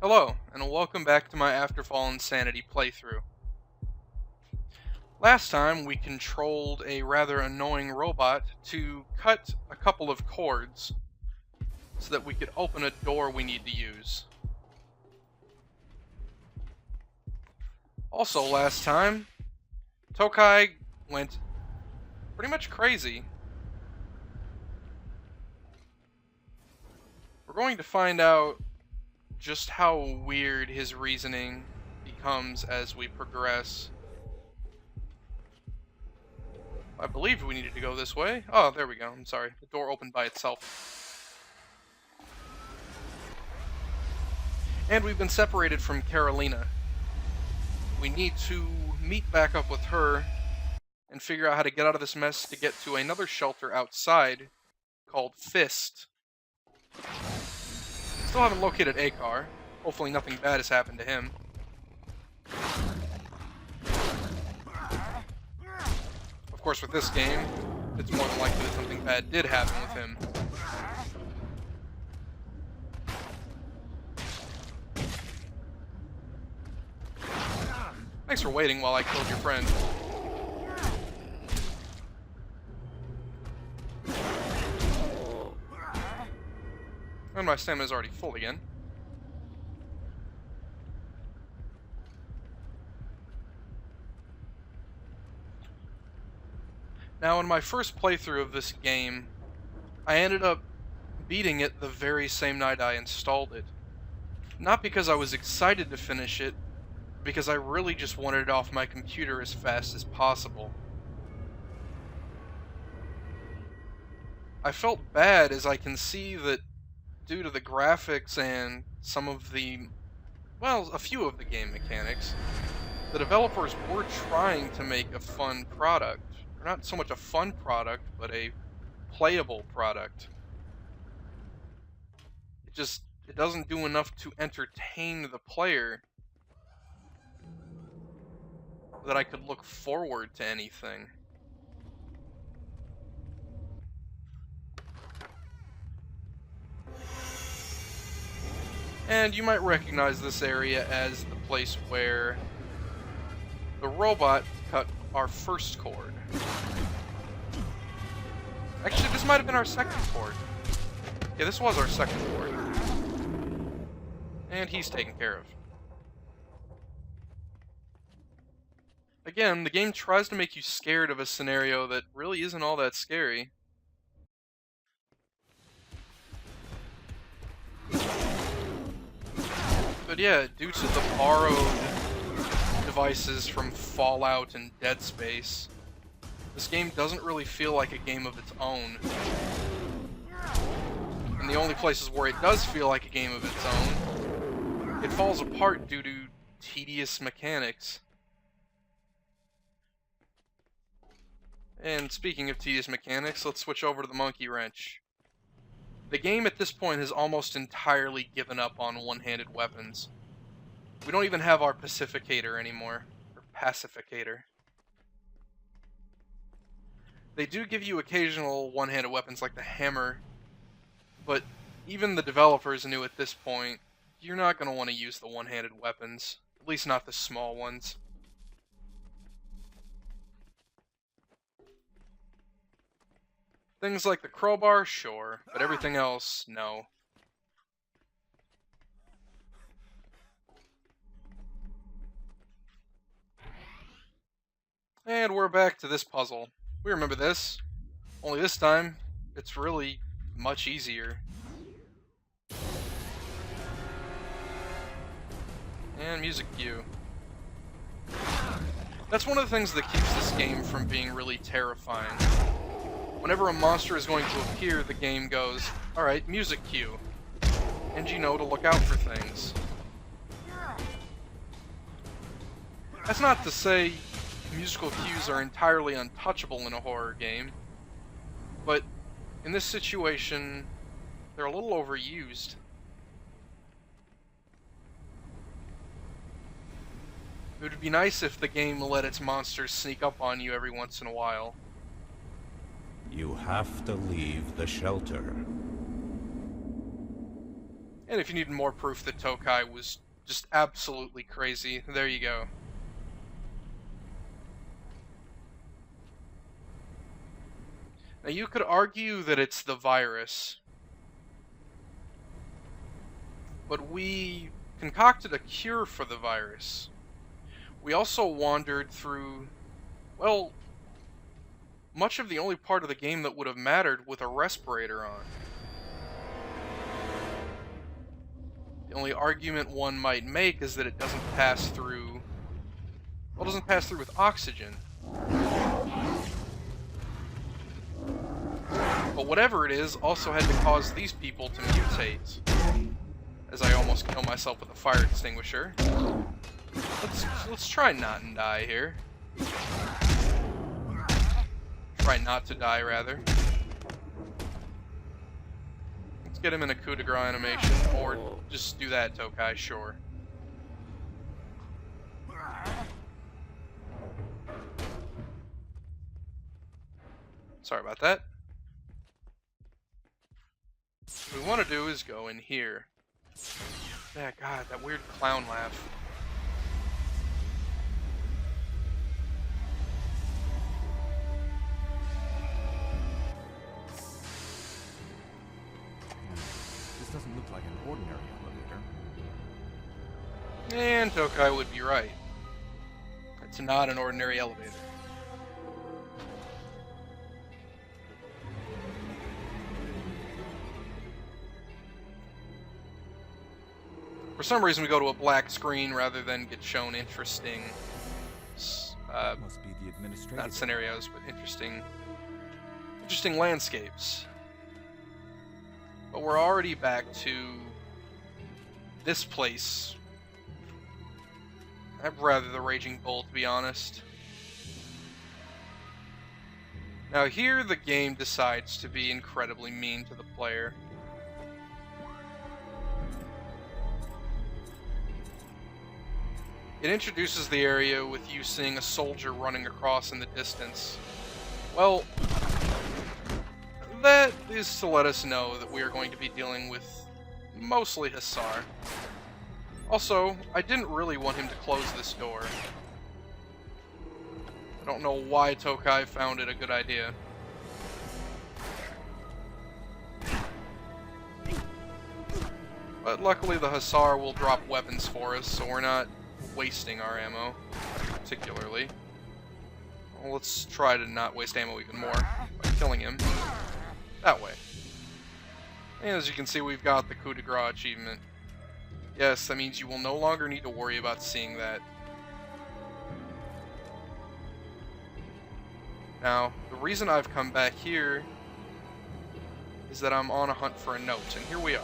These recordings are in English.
Hello, and welcome back to my Afterfall Insanity playthrough. Last time, we controlled a rather annoying robot to cut a couple of cords so that we could open a door we need to use. Also, last time, Tokai went pretty much crazy. We're going to find out just how weird his reasoning becomes as we progress. I believe we needed to go this way. Oh, there we go. I'm sorry. The door opened by itself. And we've been separated from Carolina. We need to meet back up with her and figure out how to get out of this mess to get to another shelter outside called Fist. Still haven't located Akar. Hopefully nothing bad has happened to him. Of course, with this game, it's more than likely that something bad did happen with him. Thanks for waiting while I killed your friend. And my stamina is already full again. Now, in my first playthrough of this game, I ended up beating it the very same night I installed it. Not because I was excited to finish it, because I really just wanted it off my computer as fast as possible. I felt bad as I can see that due to the graphics and some of the, well, a few of the game mechanics, the developers were trying to make a fun product. Or not so much a fun product, but a playable product. It doesn't do enough to entertain the player that I could look forward to anything. And you might recognize this area as the place where the robot cut our first cord. Actually, this might have been our second cord. Yeah, this was our second cord. And he's taken care of. Again, the game tries to make you scared of a scenario that really isn't all that scary. But yeah, due to the borrowed devices from Fallout and Dead Space, this game doesn't really feel like a game of its own. And the only places where it does feel like a game of its own, it falls apart due to tedious mechanics. And speaking of tedious mechanics, let's switch over to the monkey wrench. The game at this point has almost entirely given up on one-handed weapons. We don't even have our pacificator anymore, or pacificator. They do give you occasional one-handed weapons like the hammer, but even the developers knew at this point, you're not going to want to use the one-handed weapons, at least not the small ones. Things like the crowbar, sure, but everything else, no. And we're back to this puzzle. We remember this, only this time, it's really much easier. And music cue. That's one of the things that keeps this game from being really terrifying. Whenever a monster is going to appear, the game goes, alright, music cue. And you know to look out for things. That's not to say musical cues are entirely untouchable in a horror game, but in this situation, they're a little overused. It would be nice if the game let its monsters sneak up on you every once in a while. You have to leave the shelter. And if you need more proof that Tokai was just absolutely crazy, there you go. Now you could argue that it's the virus, but we concocted a cure for the virus. We also wandered through, well, much of the only part of the game that would have mattered with a respirator on. The only argument one might make is that it doesn't pass through, well, it doesn't pass through with oxygen. But whatever it is also had to cause these people to mutate. As I almost kill myself with a fire extinguisher. Let's try not and die here. Try not to die, rather. Let's get him in a coup de grace animation, or just do that, Tokai, sure. Sorry about that. What we want to do is go in here. Yeah, God, that weird clown laugh. This doesn't look like an ordinary elevator. And Tokai would be right. It's not an ordinary elevator. For some reason we go to a black screen rather than get shown interesting, Must be the administrative. not scenarios, but interesting landscapes. But we're already back to this place. I'd rather the Raging Bull, to be honest. Now here the game decides to be incredibly mean to the player. It introduces the area with you seeing a soldier running across in the distance. Well, that is to let us know that we are going to be dealing with mostly Hussar. Also, I didn't really want him to close this door. I don't know why Tokai found it a good idea. But luckily the Hussar will drop weapons for us, so we're not wasting our ammo, particularly. Well, let's try to not waste ammo even more by killing him. That way. And as you can see, we've got the coup de grace achievement. Yes, that means you will no longer need to worry about seeing that. Now, the reason I've come back here is that I'm on a hunt for a note, and here we are.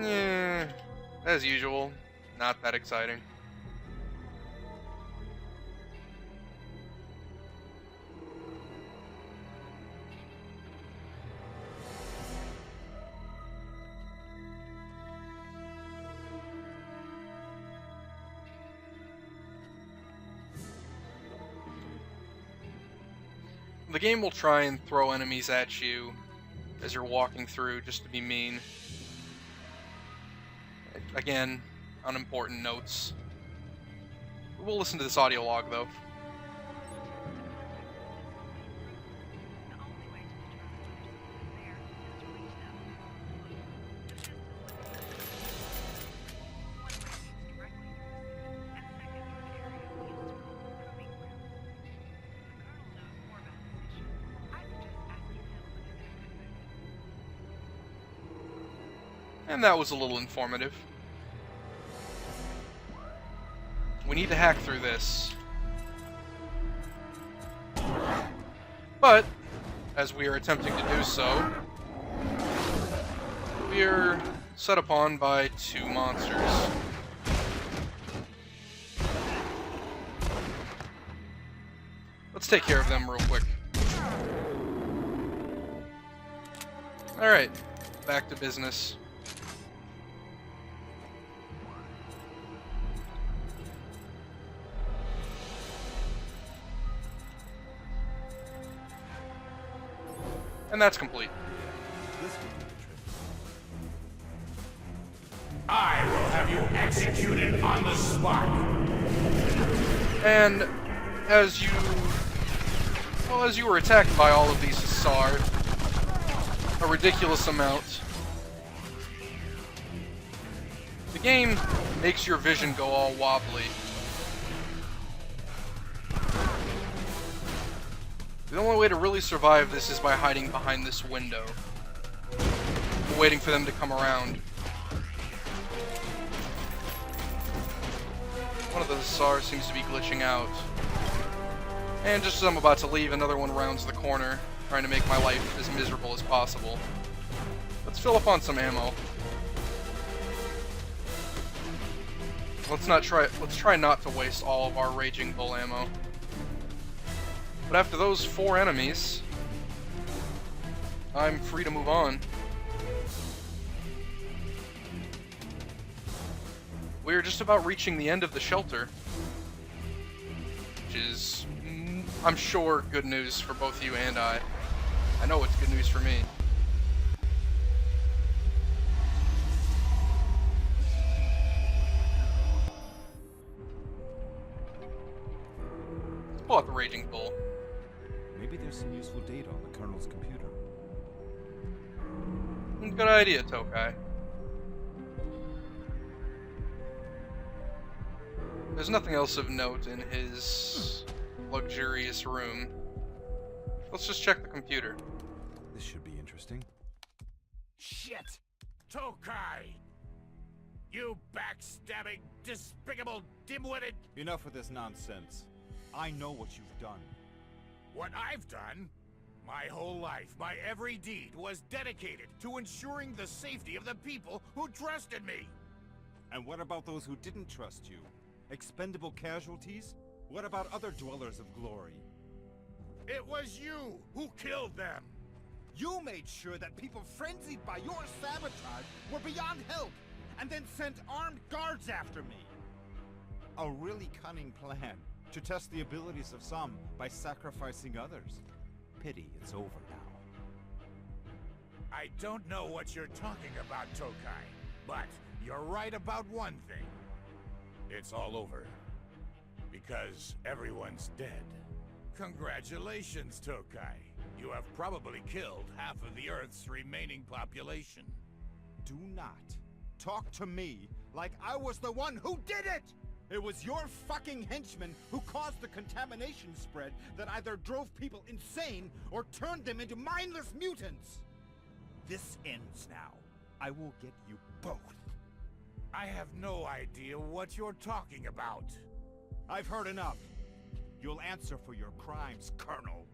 Yeah, as usual, not that exciting. The game will try and throw enemies at you as you're walking through just to be mean. Again, unimportant notes. We'll listen to this audio log, though. And that was a little informative. We need to hack through this. But, as we are attempting to do so, we are set upon by two monsters. Let's take care of them real quick. Alright, back to business. And that's complete. have you executed on the spot. And as you were attacked by all of these Hussar, a ridiculous amount, the game makes your vision go all wobbly. The only way to really survive this is by hiding behind this window, waiting for them to come around. One of the Hussars seems to be glitching out. And just as I'm about to leave, another one rounds the corner, trying to make my life as miserable as possible. Let's fill up on some ammo. Let's try not to waste all of our Raging Bull ammo. But after those 4 enemies, I'm free to move on. We're just about reaching the end of the shelter, which is, I'm sure, good news for both you and I. I know it's good news for me. Let's pull out the Raging Bull. Maybe there's some useful data on the Colonel's computer. Good idea, Tokai. There's nothing else of note in his luxurious room. Let's just check the computer. This should be interesting. Shit! Tokai! You backstabbing, despicable, dim-witted... Enough of this nonsense. I know what you've done. What I've done? My whole life, my every deed was dedicated to ensuring the safety of the people who trusted me. And what about those who didn't trust you? Expendable casualties? What about other dwellers of glory? It was you who killed them. You made sure that people frenzied by your sabotage were beyond help, and then sent armed guards after me. A really cunning plan to test the abilities of some by sacrificing others. Pity it's over now. I don't know what you're talking about, Tokai, but you're right about one thing. It's all over. Because everyone's dead. Congratulations, Tokai. You have probably killed half of the Earth's remaining population. Do not talk to me like I was the one who did it! It was your fucking henchmen who caused the contamination spread that either drove people insane or turned them into mindless mutants! This ends now. I will get you both. I have no idea what you're talking about. I've heard enough. You'll answer for your crimes, Colonel.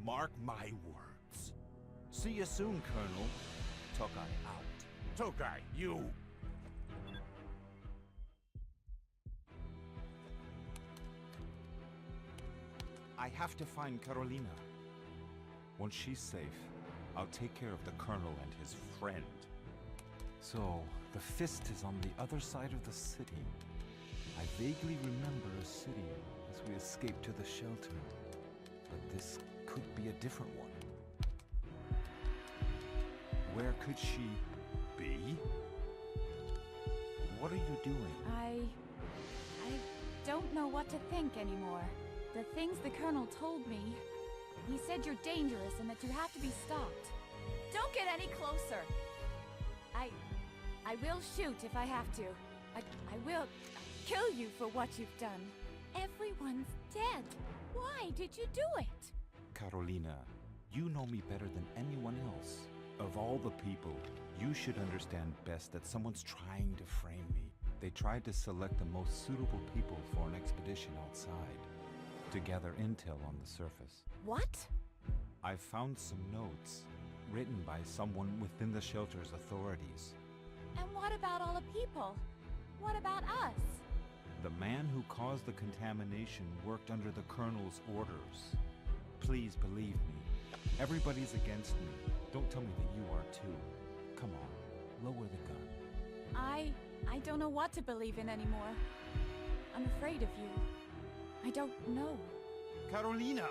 Mark my words. See you soon, Colonel. Tokai out. Tokai, you... I have to find Carolina. Once she's safe, I'll take care of the Colonel and his friend. So, the Fist is on the other side of the city. I vaguely remember a city as we escaped to the shelter. But this could be a different one. Where could she be? What are you doing? I don't know what to think anymore. The things the Colonel told me, he said you're dangerous and that you have to be stopped. Don't get any closer. I will shoot if I have to. I will kill you for what you've done. Everyone's dead. Why did you do it? Carolina, you know me better than anyone else. Of all the people, you should understand best that someone's trying to frame me. They tried to select the most suitable people for an expedition outside, to gather intel on the surface. What? I found some notes, written by someone within the shelter's authorities. And what about all the people? What about us? The man who caused the contamination worked under the Colonel's orders. Please believe me. Everybody's against me. Don't tell me that you are too. Come on, lower the gun. I don't know what to believe in anymore. I'm afraid of you. I don't know. Carolina!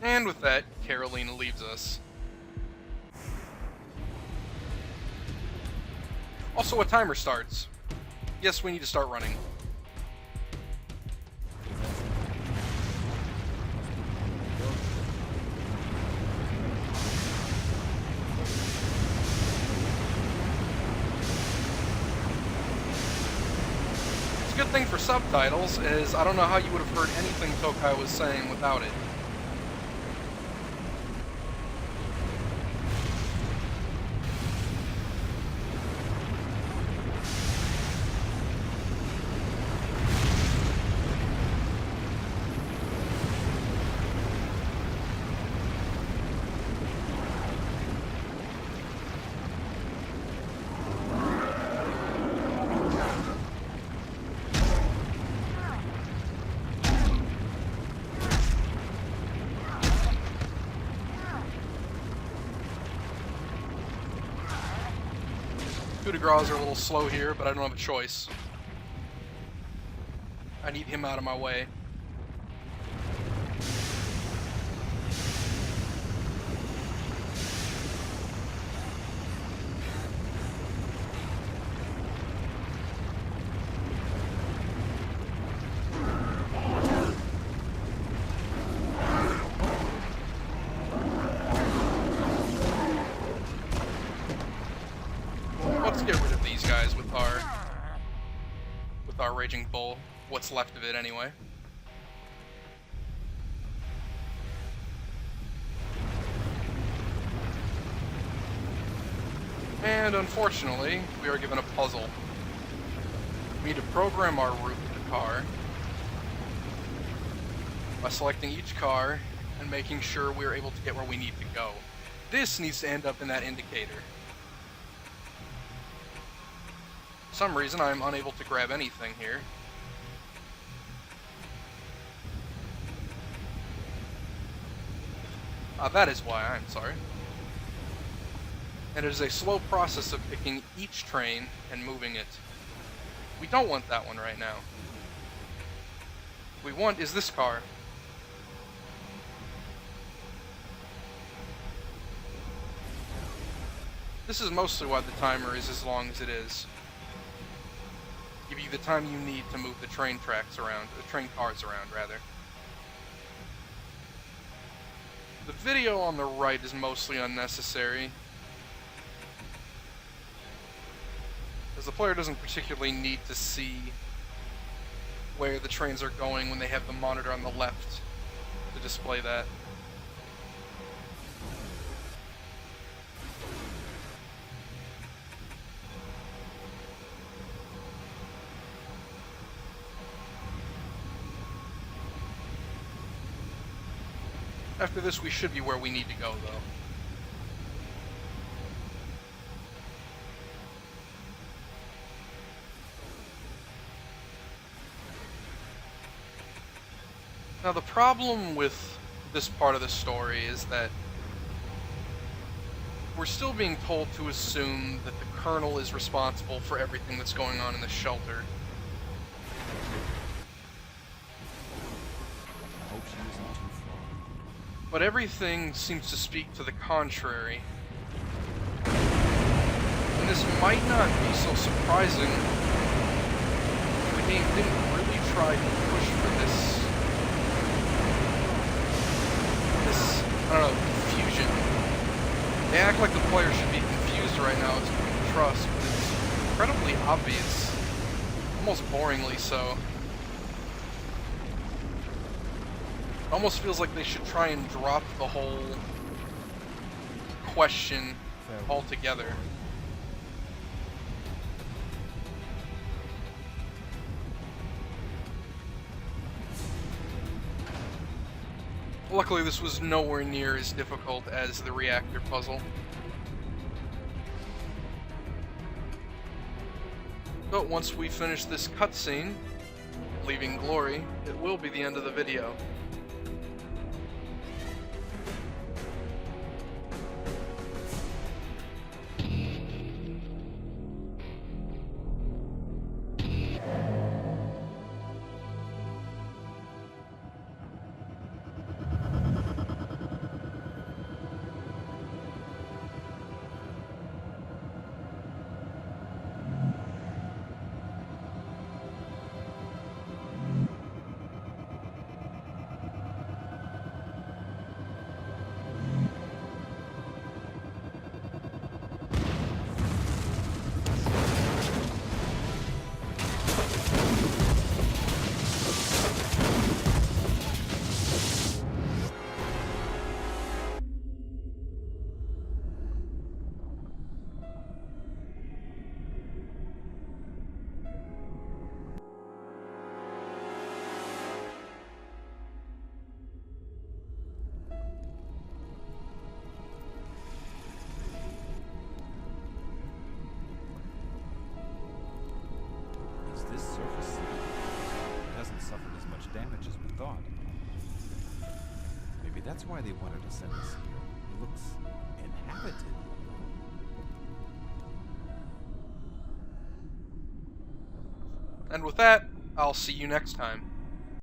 And with that, Carolina leaves us. Also, a timer starts. Yes, we need to start running. It's a good thing for subtitles, as I don't know how you would have heard anything Tokai was saying without it. Coup de grace are a little slow here, but I don't have a choice. I need him out of my way. Let's get rid of these guys with our Raging Bull. What's left of it, anyway. And unfortunately, we are given a puzzle. We need to program our route to the car by selecting each car and making sure we're able to get where we need to go. This needs to end up in that indicator. For some reason, I'm unable to grab anything here. That is why, I'm sorry. And it is a slow process of picking each train and moving it. We don't want that one right now. What we want is this car. This is mostly why the timer is as long as it is. Give you the time you need to move the train tracks around, the train cars around, rather. The video on the right is mostly unnecessary, as the player doesn't particularly need to see where the trains are going when they have the monitor on the left to display that. After this, we should be where we need to go, though. Now, the problem with this part of the story is that we're still being told to assume that the Colonel is responsible for everything that's going on in the shelter. Hope she isn't too far. But everything seems to speak to the contrary. And this might not be so surprising. The game didn't really try to push for this, I don't know, confusion. They act like the player should be confused right now as to trust, but it's incredibly obvious. Almost boringly so. It almost feels like they should try and drop the whole question altogether. Luckily, this was nowhere near as difficult as the reactor puzzle. But once we finish this cutscene, leaving Glory, it will be the end of the video. That's why they wanted to send us here. It looks inhabited. And with that, I'll see you next time.